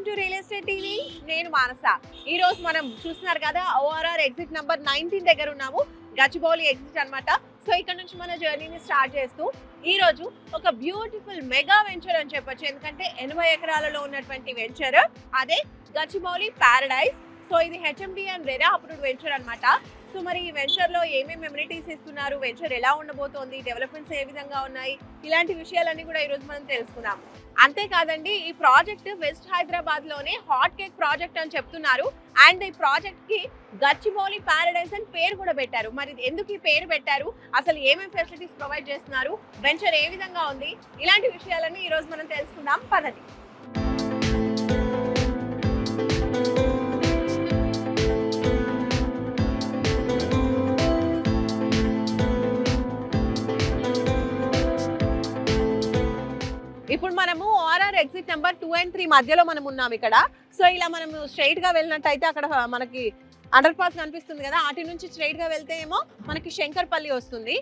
To real estate TV. నేను మానస. ఈ రోజు మనం చూస్తున్నారు కదా ఓఆర్ఆర్ ఎగ్జిట్ నంబర్ 19 దగ్గర ఉన్నాము. గచ్చిబౌలి ఎగ్జిట్ అన్నమాట. సో ఇక్కడ నుంచి మన జర్నీని స్టార్ట్ చేస్తూ ఈ రోజు ఒక బ్యూటిఫుల్ మెగా వెంచర్ అని చెప్పొచ్చు. ఎందుకంటే 80 ఎకరాలలో ఉన్నటువంటి వెంచర్ అదే గచ్చిబౌలి ప్యారడైజ్. సో ఇది HMD and RERA approved venture అన్నమాట. సో మరి ఈ వెంచర్ లో ఏమేమి ఎమ్యూనిటీస్ ఇస్తున్నారు, వెంచర్ ఎలా ఉండబోతోంది, డెవలప్మెంట్స్ ఏ విధంగా ఉన్నాయి, ఇలాంటి విషయాలన్నీ కూడా ఈ రోజు మనం తెలుసుకుందాం. అంతేకాదండి, ఈ ప్రాజెక్ట్ వెస్ట్ హైదరాబాద్ లోనే హాట్ కేక్ ప్రాజెక్ట్ అని చెప్తున్నారు. అండ్ ఈ ప్రాజెక్ట్ కి గచ్చిబౌలి ప్యారడైజ్ అని పేరు కూడా పెట్టారు. మరి ఎందుకు ఈ పేరు పెట్టారు, అసలు ఏమేమి ఫెసిలిటీస్ ప్రొవైడ్ చేస్తున్నారు, వెంచర్ ఏ విధంగా ఉంది, ఇలాంటి విషయాలన్నీ ఈ రోజు మనం తెలుసుకుందాం పదండి. ఇప్పుడు మనము ఓఆర్ఆర్ ఎగ్జిట్ నెంబర్ 2 and 3 మధ్యలో మనం ఉన్నాం ఇక్కడ. సో ఇలా మనం స్ట్రైట్ గా వెళ్ళినట్టయితే అక్కడ మనకి అండర్ పాస్ కనిపిస్తుంది కదా, అటు నుంచి స్ట్రైట్ గా వెళ్తే ఏమో మనకి శంకర్పల్లి వస్తుంది.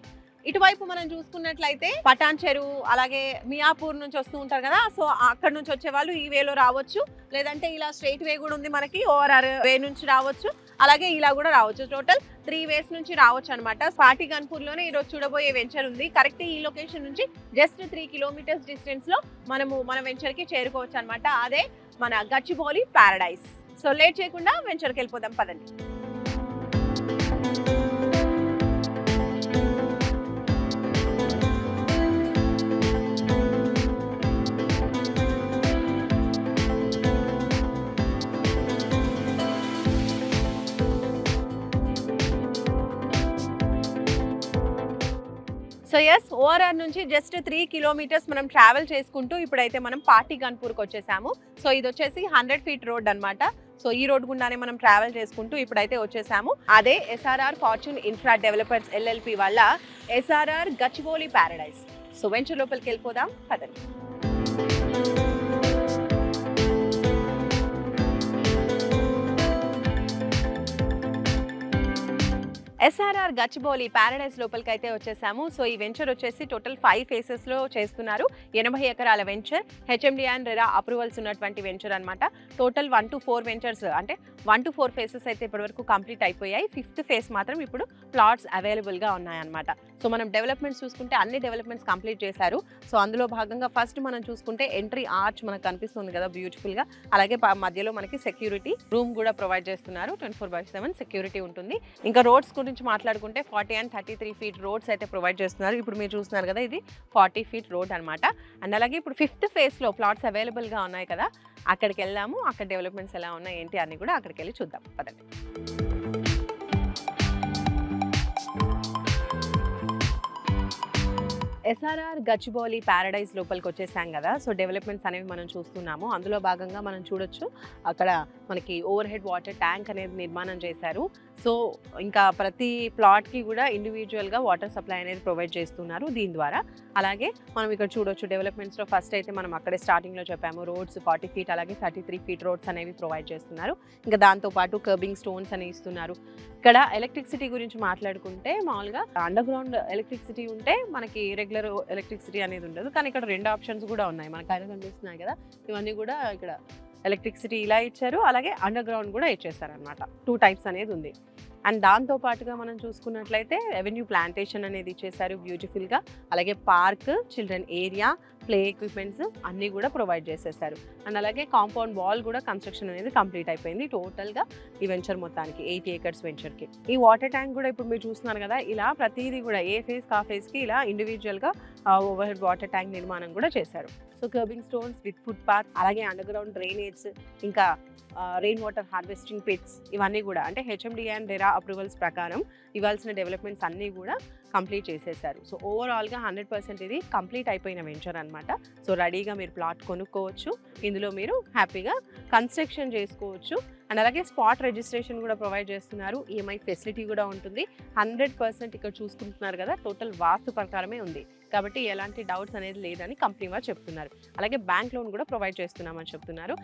ఇటువైపు మనం చూసుకున్నట్లయితే పటాన్ చెరువు, అలాగే మియాపూర్ నుంచి వస్తూ ఉంటారు కదా, సో అక్కడ నుంచి వచ్చే వాళ్ళు ఈ వేలో రావచ్చు, లేదంటే ఇలా స్ట్రైట్ వే కూడా ఉంది మనకి, ఓఆర్ఆర్ వే నుంచి రావచ్చు, అలాగే ఇలా కూడా రావచ్చు. టోటల్ 3 వేస్ నుంచి రావచ్చు అనమాట. పాటి గన్పూర్ లోనే ఈరోజు చూడబోయే వెంచర్ ఉంది. కరెక్ట్ ఈ లొకేషన్ నుంచి జస్ట్ 3 kilometers డిస్టెన్స్ లో మనము మన వెంచర్ కి చేరుకోవచ్చు అనమాట. అదే మన గచ్చిబౌలి ప్యారడైజ్. సో లేట్ చేయకుండా వెంచర్కి వెళ్ళిపోదాం పదండి. సో ఎస్, ఓఆర్ఆర్ నుంచి జస్ట్ 3 kilometers మనం ట్రావెల్ చేసుకుంటూ ఇప్పుడైతే మనం పాటి గన్పూర్కి వచ్చేసాము. సో ఇది వచ్చేసి 100 feet రోడ్ అనమాట. సో ఈ రోడ్ గుండానే మనం ట్రావెల్ చేసుకుంటూ ఇప్పుడైతే వచ్చేసాము. అదే SRR fortune infra developers LLP వల్ల SRR Gachibowli paradise. So venture లోపలికి వెళ్ళిపోదాం పదండి. ఎస్ఆర్ఆర్ గచ్చిబౌలి ప్యారడైజ్ లోపలికి అయితే వచ్చేసాము. సో ఈ వెంచర్ వచ్చేసి టోటల్ 5 phases లో చేస్తున్నారు. 80 ఎకరాల venture, HMD and RERA approvals ఉన్నటువంటి వెంచర్ అనమాట. టోటల్ 1 to 4 వెంచర్స్, అంటే 1 to 4 phases అయితే ఇప్పటివరకు కంప్లీట్ అయిపోయాయి. 5th phase మాత్రం ఇప్పుడు ప్లాట్స్ అవైలబుల్గా ఉన్నాయన్నమాట. సో మనం డెవలప్మెంట్స్ చూసుకుంటే అన్ని డెవలప్మెంట్స్ కంప్లీట్ చేశారు. సో అందులో భాగంగా ఫస్ట్ మనం చూసుకుంటే ఎంట్రీ ఆర్చ్ మనకు కనిపిస్తుంది కదా బ్యూటిఫుల్గా, అలాగే మధ్యలో మనకి సెక్యూరిటీ రూమ్ కూడా ప్రొవైడ్ చేస్తున్నారు. 24/7 సెక్యూరిటీ ఉంటుంది. ఇంకా రోడ్స్ గురించి మాట్లాడుకుంటే 40 and 33 feet రోడ్స్ అయితే ప్రొవైడ్ చేస్తున్నారు. ఇప్పుడు మీరు చూస్తున్నారు కదా, ఇది 40 feet రోడ్ అనమాట. అండ్ అలాగే ఇప్పుడు 5th phase లో ప్లాట్స్ అవైలబుల్గా ఉన్నాయి కదా, అక్కడికి వెళ్దాము. అక్కడ డెవలప్మెంట్స్ ఎలా ఉన్నాయి ఏంటి అని కూడా అక్కడికి వెళ్ళి చూద్దాం పదండి. ఎస్ఆర్ఆర్ గచ్చిబౌలి ప్యారడైజ్ లోపలికి వచ్చేసాం కదా. సో డెవలప్మెంట్స్ అనేవి మనం చూస్తున్నాము. అందులో భాగంగా మనం చూడొచ్చు, అక్కడ మనకి ఓవర్ హెడ్ వాటర్ ట్యాంక్ అనేది నిర్మాణం చేశారు. సో ఇంకా ప్రతి ప్లాట్కి కూడా ఇండివిజువల్గా వాటర్ సప్లై అనేది ప్రొవైడ్ చేస్తున్నారు దీని ద్వారా. అలాగే మనం ఇక్కడ చూడొచ్చు డెవలప్మెంట్స్లో ఫస్ట్ అయితే మనం అక్కడే స్టార్టింగ్లో చెప్పాము, రోడ్స్ 40 feet అలాగే 33 feet రోడ్స్ అనేవి ప్రొవైడ్ చేస్తున్నారు. ఇంకా దాంతోపాటు కర్బింగ్ స్టోన్స్ అనేవి ఇస్తున్నారు. ఇక్కడ ఎలక్ట్రిసిటీ గురించి మాట్లాడుకుంటే మామూలుగా అండర్ గ్రౌండ్ ఎలక్ట్రిసిటీ ఉంటే మనకి రెగ్యులర్ ఎలక్ట్రిసిటీ అనేది ఉండదు, కానీ ఇక్కడ 2 ఆప్షన్స్ కూడా ఉన్నాయి. మనకు ఆయన కనిపిస్తున్నాయి కదా, ఇవన్నీ కూడా ఇక్కడ ఎలక్ట్రిసిటీ ఇలా ఇచ్చారు, అలాగే అండర్ గ్రౌండ్ కూడా ఇచ్చేస్తారనమాట. 2 types అనేది ఉంది. అండ్ దాంతో పాటుగా మనం చూసుకున్నట్లయితే రెవెన్యూ ప్లాంటేషన్ అనేది ఇచ్చేసారు బ్యూటిఫుల్గా, అలాగే park, children area, play equipments అన్నీ కూడా ప్రొవైడ్ చేసేసారు. అండ్ అలాగే కాంపౌండ్ వాల్ కూడా కన్స్ట్రక్షన్ అనేది కంప్లీట్ అయిపోయింది టోటల్గా ఈ వెంచర్ మొత్తానికి, 80 acres వెంచర్కి. ఈ వాటర్ ట్యాంక్ కూడా ఇప్పుడు మీరు చూస్తున్నారు కదా, ఇలా ప్రతిదీ కూడా ఏ ఫేజ్ కా ఫేజ్కి ఇలా ఇండివిజువల్గా ఓవర్ హెడ్ వాటర్ ట్యాంక్ నిర్మాణం కూడా చేశారు. So kerbing stones with foot path, అలాగే అండర్ గ్రౌండ్ డ్రైనేజ్, ఇంకా రెయిన్ వాటర్ హార్వెస్టింగ్ పిట్స్, ఇవన్నీ కూడా అంటే హెచ్ఎండి అండ్ రెరా అప్రూవల్స్ ప్రకారం ఇవ్వాల్సిన డెవలప్మెంట్స్ అన్నీ కూడా కంప్లీట్ చేసేసారు. సో ఓవరాల్గా 100% ఇది కంప్లీట్ అయిపోయిన వెంచర్ అనమాట. సో రెడీగా మీరు ప్లాట్ కొనుక్కోవచ్చు, ఇందులో మీరు హ్యాపీగా కన్స్ట్రక్షన్ చేసుకోవచ్చు. అండ్ అలాగే స్పాట్ రిజిస్ట్రేషన్ కూడా ప్రొవైడ్ చేస్తున్నారు. ఈఎంఐ ఫెసిలిటీ కూడా ఉంటుంది. 100% ఇక్కడ చూసుకుంటున్నారు కదా, టోటల్ వాస్తు ప్రకారమే ఉంది కాబట్టి ఎలాంటి డౌట్స్ అనేది లేదని కంపెనీ వారు చెప్తున్నారు. అలాగే బ్యాంక్ లోన్ కూడా ప్రొవైడ్ చేస్తున్నామని చెప్తున్నారు.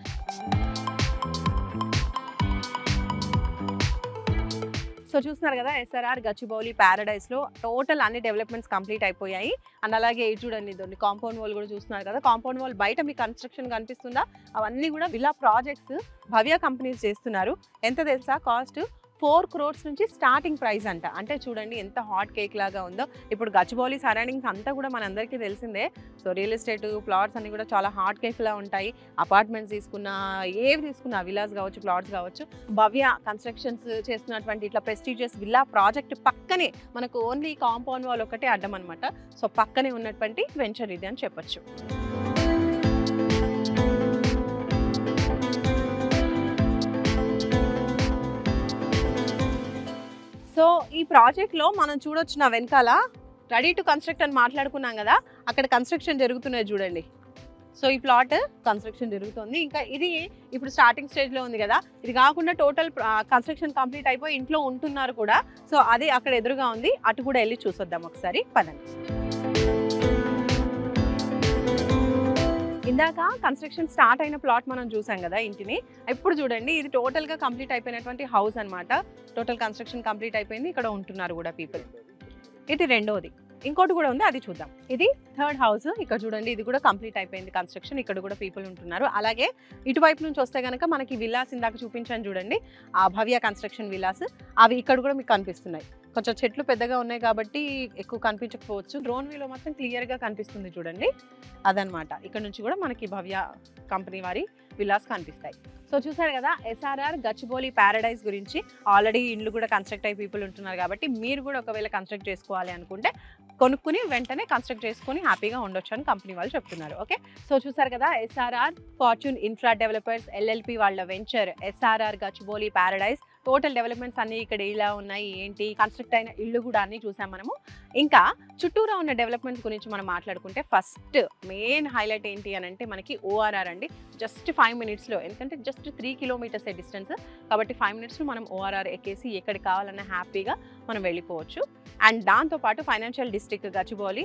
సో చూస్తున్నారు కదా ఎస్ఆర్ఆర్ గచ్చిబౌలి ప్యారడైస్లో టోటల్ అన్ని డెవలప్మెంట్స్ కంప్లీట్ అయిపోయాయి. అండ్ అలాగే ఇది చూడండి, ఇదండి కాంపౌండ్ వాల్ కూడా చూస్తున్నారు కదా. కాంపౌండ్ వాల్ బయట మీకు కన్స్ట్రక్షన్ కనిపిస్తుందా, అవన్నీ కూడా విల్లా ప్రాజెక్ట్స్ భవ్య కంపెనీస్ చేస్తున్నారు. ఎంత తెలుసా కాస్ట్? 4 crores నుంచి స్టార్టింగ్ ప్రైస్ అంట. అంటే చూడండి ఎంత హాట్ కేక్ లాగా ఉందో. ఇప్పుడు గచ్చిబౌలి సరౌండింగ్స్ అంతా కూడా మనందరికీ తెలిసిందే. సో రియల్ ఎస్టేట్ ప్లాట్స్ అన్ని కూడా చాలా హాట్ కేక్ లా ఉంటాయి. అపార్ట్మెంట్స్ తీసుకున్నా, ఏవి తీసుకున్నా, విల్లాస్ కావచ్చు, ప్లాట్స్ కావచ్చు, భవ్య కన్స్ట్రక్షన్స్ చేస్తున్నటువంటి ఇట్లా ప్రెస్టీజియస్ విల్లా ప్రాజెక్ట్ పక్కనే మనకు ఓన్లీ కాంపౌండ్ వాల్ ఒకటే అడ్డం అనమాట. సో పక్కనే ఉన్నటువంటి వెంచర్ ఇది అని చెప్పొచ్చు. సో ఈ ప్రాజెక్ట్లో మనం చూడొచ్చు, నా వెనకాల రెడీ టు కన్స్ట్రక్ట్ అని మాట్లాడుకున్నాం కదా, అక్కడ కన్స్ట్రక్షన్ జరుగుతున్నది చూడండి. సో ఈ ప్లాట్ కన్స్ట్రక్షన్ జరుగుతుంది. ఇంకా ఇది ఇప్పుడు స్టార్టింగ్ స్టేజ్లో ఉంది కదా, ఇది కాకుండా టోటల్ కన్స్ట్రక్షన్ కంప్లీట్ అయిపోయి ఇంట్లో ఉంటున్నారు కూడా. సో అది అక్కడ ఎదురుగా ఉంది, అటు కూడా వెళ్ళి చూసొద్దాం ఒకసారి, పదండి. ఇందాక కన్స్ట్రక్షన్ స్టార్ట్ అయిన ప్లాట్ మనం చూసాం కదా ఇంటిని. ఇప్పుడు చూడండి, ఇది టోటల్గా కంప్లీట్ అయిపోయినటువంటి హౌస్ అనమాట. టోటల్ కన్స్ట్రక్షన్ కంప్లీట్ అయిపోయింది, ఇక్కడ ఉంటున్నారు కూడా పీపుల్. ఇది రెండోది, ఇంకోటి కూడా ఉంది, అది చూద్దాం. ఇది థర్డ్ హౌస్. ఇక్కడ చూడండి, ఇది కూడా కంప్లీట్ అయిపోయింది కన్స్ట్రక్షన్, ఇక్కడ కూడా పీపుల్ ఉంటున్నారు. అలాగే ఇటువైపు నుంచి వస్తే కనుక మనకి విల్లాస్ ఇందాక చూపించాను చూడండి, ఆ భవ్య కన్స్ట్రక్షన్ విల్లాస్, అవి ఇక్కడ కూడా మీకు కనిపిస్తున్నాయి. కొంచెం చెట్లు పెద్దగా ఉన్నాయి కాబట్టి ఎక్కువ కనిపించకపోవచ్చు. డ్రోన్ వ్యూలో మాత్రం క్లియర్గా కనిపిస్తుంది చూడండి, అదనమాట. ఇక్కడ నుంచి కూడా మనకి భవ్య కంపెనీ వారి విల్లాస్ కనిపిస్తాయి. సో చూసారు కదా ఎస్ఆర్ఆర్ గచ్చిబౌలి ప్యారడైస్ గురించి. ఆల్రెడీ ఇండ్లు కూడా కన్స్ట్రక్ట్ అయ్యి పీపుల్ ఉంటున్నారు కాబట్టి మీరు కూడా ఒకవేళ కన్స్ట్రక్ట్ చేసుకోవాలి అనుకుంటే కొనుక్కుని వెంటనే కన్స్ట్రక్ట్ చేసుకొని హ్యాపీగా ఉండొచ్చు అని కంపెనీ వాళ్ళు చెప్తున్నారు. ఓకే, సో చూసారు కదా SRR fortune infra developers LLP వాళ్ళ venture SRR Gachibowli paradise. Total developments అన్ని ఇక్కడ ఇలా ఉన్నాయి, ఏంటి కన్స్ట్రక్ట్ అయిన ఇల్లు కూడా అన్ని చూసాం మనము. ఇంకా చుట్టూరా ఉన్న డెవలప్మెంట్స్ గురించి మనం మాట్లాడుకుంటే ఫస్ట్ మెయిన్ హైలైట్ ఏంటి అని అంటే మనకి ఓఆర్ఆర్ అండి. జస్ట్ 5 minutesలో, ఎందుకంటే జస్ట్ 3 kilometers డిస్టెన్స్ కాబట్టి 5 minutesలో మనం ఓఆర్ఆర్ ఎక్కేసి ఎక్కడికి కావాలన్నా హ్యాపీగా మనం వెళ్ళిపోవచ్చు. అండ్ దాంతోపాటు ఫైనాన్షియల్ డిస్ట్రిక్ట్ గచ్చిబౌలి,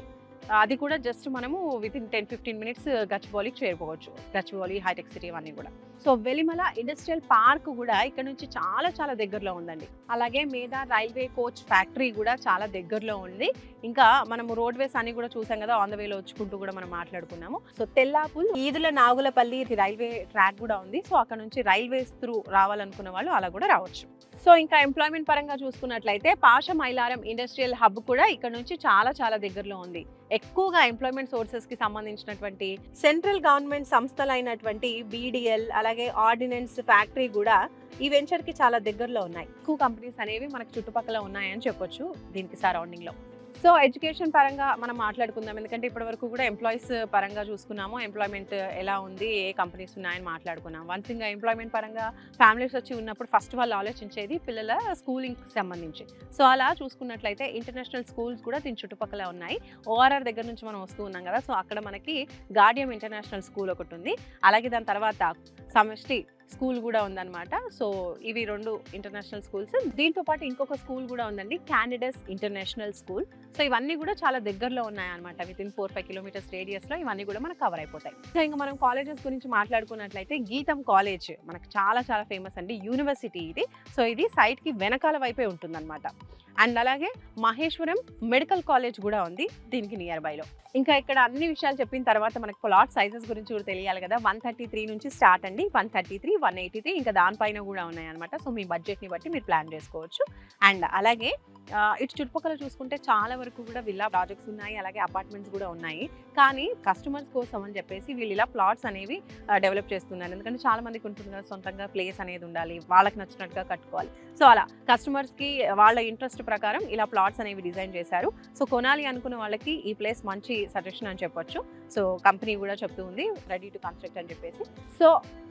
అది కూడా జస్ట్ మనము వితిన్ 10-15 minutes గచ్చిబౌలికి చేరుకోవచ్చు. గచ్చిబౌలి హైటెక్ సిటీ అవన్నీ కూడా. సో వెలిమల ఇండస్ట్రియల్ పార్క్ కూడా ఇక్కడ నుంచి చాలా చాలా దగ్గరలో ఉందండి. అలాగే మేధా రైల్వే కోచ్ ఫ్యాక్టరీ కూడా చాలా దగ్గరలో ఉంది. ఇంకా మనము రోడ్ వేస్ అన్ని కూడా చూసాం కదా, ఆన్ ద వేలో వచ్చుకుంటూ కూడా మనం మాట్లాడుకున్నాము. సో తెల్లాపుల్ ఈదుల నాగులపల్లి రైల్వే ట్రాక్ కూడా ఉంది. సో అక్కడ నుంచి రైల్వేస్ త్రూ రావాలనుకున్న వాళ్ళు అలా కూడా రావచ్చు. సో ఇంకా ఎంప్లాయ్మెంట్ పరంగా చూసుకున్నట్లయితే పాష మైలారం ఇండస్ట్రియల్ హబ్ కూడా ఇక్కడ నుంచి చాలా చాలా దగ్గరలో ఉంది. ఎక్కువగా ఎంప్లాయ్మెంట్ సోర్సెస్కి సంబంధించినటువంటి సెంట్రల్ గవర్నమెంట్ సంస్థలైనటువంటి బీడీఎల్ అలాగే ఆర్డినెన్స్ ఫ్యాక్టరీ కూడా ఈ వెంచర్కి చాలా దగ్గరలో ఉన్నాయి. ఎక్కువ కంపెనీస్ అనేవి మనకు చుట్టుపక్కల ఉన్నాయని చెప్పొచ్చు దీనికి సరౌండింగ్లో. సో ఎడ్యుకేషన్ పరంగా మనం మాట్లాడుకుందాం, ఎందుకంటే ఇప్పటివరకు కూడా ఎంప్లాయీస్ పరంగా చూసుకున్నాము. ఎంప్లాయ్మెంట్ ఎలా ఉంది, ఏ కంపెనీస్ ఉన్నాయని మాట్లాడుకున్నాం. వన్స్ ఇంకా ఎంప్లాయ్మెంట్ పరంగా ఫ్యామిలీస్ వచ్చి ఉన్నప్పుడు ఫస్ట్ వాళ్ళు ఆలోచించేది పిల్లల స్కూలింగ్కి సంబంధించి. సో అలా చూసుకున్నట్లయితే ఇంటర్నేషనల్ స్కూల్స్ కూడా దీని చుట్టుపక్కల ఉన్నాయి. ఓఆర్ఆర్ దగ్గర నుంచి మనం వస్తూ ఉన్నాం కదా, సో అక్కడ మనకి గార్డియం ఇంటర్నేషనల్ స్కూల్ ఒకటి ఉంది. అలాగే దాని తర్వాత సమష్టి స్కూల్ కూడా ఉందన్నమాట. సో ఇవి 2 ఇంటర్నేషనల్ స్కూల్స్. దీంతో పాటు ఇంకొక స్కూల్ కూడా ఉందండి, క్యాండిడస్ ఇంటర్నేషనల్ స్కూల్. సో ఇవన్నీ కూడా చాలా దగ్గరలో ఉన్నాయన్నమాట. వితిన్ 4-5 kilometers రేడియస్లో ఇవన్నీ కూడా మనకు కవర్ అయిపోతాయి. సో ఇంకా మనం కాలేజెస్ గురించి మాట్లాడుకున్నట్లయితే గీతం కాలేజ్ మనకు చాలా చాలా ఫేమస్ అండి, యూనివర్సిటీ ఇది. సో ఇది సైట్కి వెనకాల వైపే ఉంటుందన్నమాట. అండ్ అలాగే మహేశ్వరం మెడికల్ కాలేజ్ కూడా ఉంది దీనికి నియర్ బైలో. ఇంకా ఇక్కడ అన్ని విషయాలు చెప్పిన తర్వాత మనకు ప్లాట్ సైజెస్ గురించి కూడా తెలియాలి కదా. 133 నుంచి స్టార్ట్ అండి, 133, 183 ఇంకా దానిపైన కూడా ఉన్నాయన్నమాట. సో మీ బడ్జెట్ని బట్టి మీరు ప్లాన్ చేసుకోవచ్చు. అండ్ అలాగే ఇటు చుట్టుపక్కల చూసుకుంటే చాలా వరకు కూడా విల్లా ప్రాజెక్ట్స్ ఉన్నాయి, అలాగే అపార్ట్మెంట్స్ కూడా ఉన్నాయి. కానీ కస్టమర్స్ కోసం అని చెప్పేసి వీళ్ళు ఇలా ప్లాట్స్ అనేవి డెవలప్ చేస్తున్నారు. ఎందుకంటే చాలా మందికి ఉంటుంది కదా సొంతంగా ప్లేస్ అనేది ఉండాలి, వాళ్ళకి నచ్చినట్టుగా కట్టుకోవాలి. సో అలా కస్టమర్స్కి వాళ్ళ ఇంట్రెస్ట్ ప్రకారం ఇలా ప్లాట్స్ అనేవి డిజైన్ చేశారు. సో కొనాలి అనుకున్న వాళ్ళకి ఈ ప్లేస్ మంచి సజెషన్ అని చెప్పొచ్చు. సో కంపెనీ కూడా చెప్తూ ఉంది రెడీ టు కన్స్ట్రక్ట్ అని చెప్పేసి. సో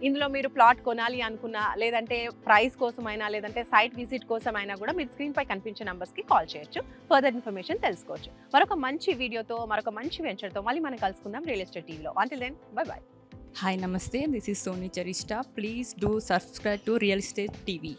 ఇందులో మీరు ప్లాట్ కొనాలి అనుకున్నా, లేదంటే ప్రైస్ కోసమైనా, లేదంటే సైట్ విజిట్ కోసమైనా కూడా మీరు స్క్రీన్ పై కనిపించే నంబర్స్కి కాల్ చేయొచ్చు, ఫర్దర్ ఇన్ఫర్మేషన్ తెలుసుకోవచ్చు. మరొక మంచి వీడియోతో, మరొక మంచి వెంచర్తో మళ్ళీ మనం కలుసుకుందాం రియల్ ఎస్టేట్ టీవీలో. Until then bye bye. Hi, Namaste. This is Soni Charista. Please do subscribe to Real Estate TV.